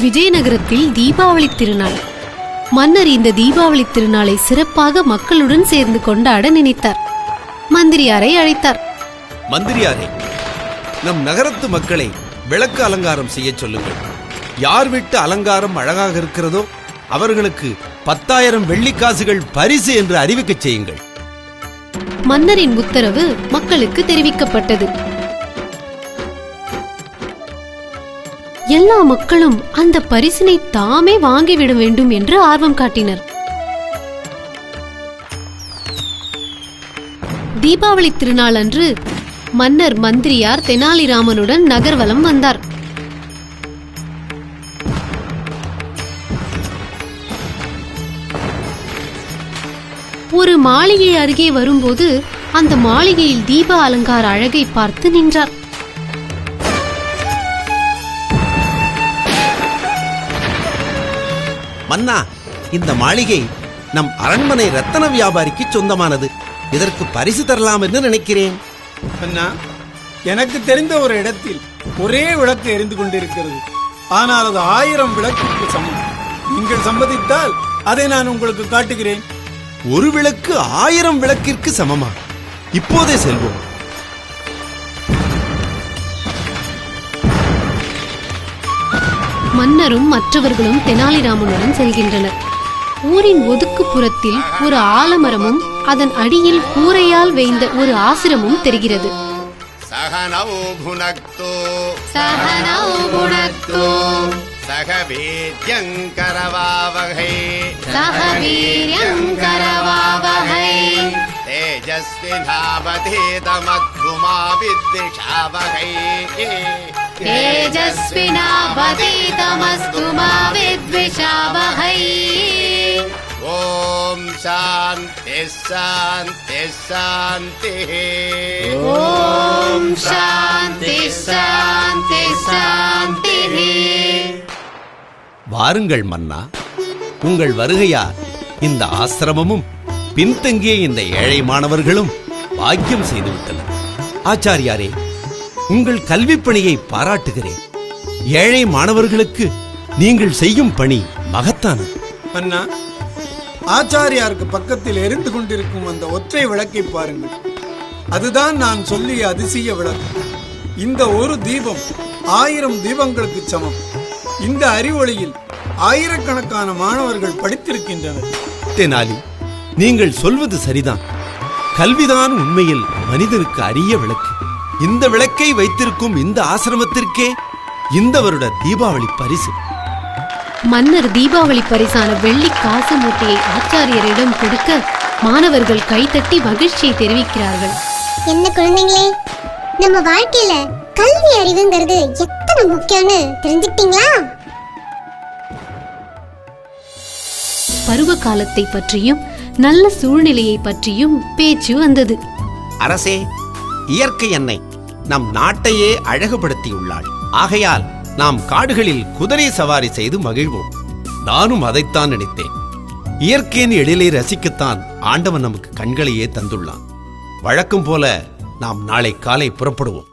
விஜயநகரத்தில் தீபாவளி திருநாள். மன்னர் இந்த தீபாவளி திருநாளை சிறப்பாக மக்களுடன் சேர்ந்து கொண்டாட நினைத்தார். மந்திரியாரை அழைத்தார். மந்திரியாரே, நம் நகரத்து மக்களை விளக்கு அலங்காரம் செய்ய சொல்லுங்கள். யார் வீட்டு அலங்காரம் அழகாக இருக்கிறதோ அவர்களுக்கு 10,000 வெள்ளிக்காசுகள் பரிசு என்று அறிவிக்க செய்யுங்கள். மன்னரின் உத்தரவு மக்களுக்கு தெரிவிக்கப்பட்டது. எல்லா மக்களும் அந்த பரிசினை தாமே வாங்கிவிட வேண்டும் என்று ஆர்வம் காட்டினர். தீபாவளி திருநாள் அன்று மன்னர் மந்திரியார் தெனாலிராமனுடன் நகர்வலம் வந்தார். ஒரு மாளிகை அருகே வரும்போது அந்த மாளிகையில் தீப அலங்கார அழகை பார்த்து நின்றார். மன்னா, இந்த மாளிகை நம் அரண்மனை ரத்தன வியாபாரிக்கு சொந்தமானது. இதற்கு பரிசு தரலாம் என்று நினைக்கிறேன். அண்ணா, எனக்கு தெரிந்த ஒரு இடத்தில் ஒரே விளக்கு எரிந்து கொண்டிருக்கிறது. ஆனால் அது 1000 விளக்குக்கு சமம். நீங்கள் சம்மதித்தால் அதை நான் உங்களுக்கு காட்டுகிறேன். ஒரு விளக்கு 1000 விளக்கிற்கு சமமா? இப்போதே செல்வோம். மன்னரும் மற்றவர்களும் தெனாலிராமனுடன் செல்கின்றனர். ஊரின் ஒதுக்குப்புறத்தில் ஒரு ஆலமரமும் அதன் அடியில் கூரையால் வேய்ந்த ஒரு ஆசிரமும் தெரிகிறது. ஓம் சாந்தி சாந்தி சாந்தி. ஓம் சாந்தி சாந்தி சாந்தி. வாருங்கள் மன்னா, உங்கள் வருகையால் இந்த ஆசிரமமும் பின்தங்கிய இந்த ஏழை மாணவர்களும் பாக்கியம் செய்துவிட்டனர். ஆச்சாரியாரே, உங்கள் கல்வி பணியை பாராட்டுகிறேன். ஏழை மாணவர்களுக்கு நீங்கள் செய்யும் பணி மகத்தானது. அண்ணா, ஆச்சாரியாருக்கு பக்கத்தில் எரிந்து கொண்டிருக்கும் அந்த ஒற்றை விளக்கை பாருங்கள். அதுதான் நான் சொல்லிய அதிசய விளக்கு. இந்த ஒரு தீபம் 1000 தீபங்களுக்கு சமம். இந்த அறிவொளியில் ஆயிரக்கணக்கான மாணவர்கள் படித்திருக்கின்றனர். தெனாலி, நீங்கள் சொல்வது சரிதான். கல்விதான் உண்மையில் மனிதனுக்கு அரிய விளக்கு. இந்த விளக்கை வைத்திருக்கும் இந்த ஆசிரமத்திற்கே இந்த வருட தீபாவளி பரிசு. மன்னர் தீபாவளி பரிசான வெள்ளி காசு மூட்டையை ஆச்சாரியரிடம் கொடுக்க மாணவர்கள் கைத்தட்டி மகிழ்ச்சியை தெரிவிக்கிறார்கள். என்ன குழந்தைங்களே, நம்ம வாழ்க்கையில கல்வி அறிவுங்கிறது எத்தனை முக்கியம்னு தெரிஞ்சுக்கிட்டீங்களா? பருவ காலத்தை பற்றியும் நல்ல சூழ்நிலையை பற்றியும் பேச்சு வந்தது. அரசே, இயற்கை என்னை நம் நாட்டையே அழகுபடுத்தியுள்ளாள். ஆகையால் நாம் காடுகளில் குதிரை சவாரி செய்து மகிழ்வோம். நானும் அதைத்தான் நினைத்தேன். இயற்கையின் எழிலை ரசிக்கத்தான் ஆண்டவன் நமக்கு கண்களையே தந்துள்ளான். வழக்கம் போல நாம் நாளை காலை புறப்படுவோம்.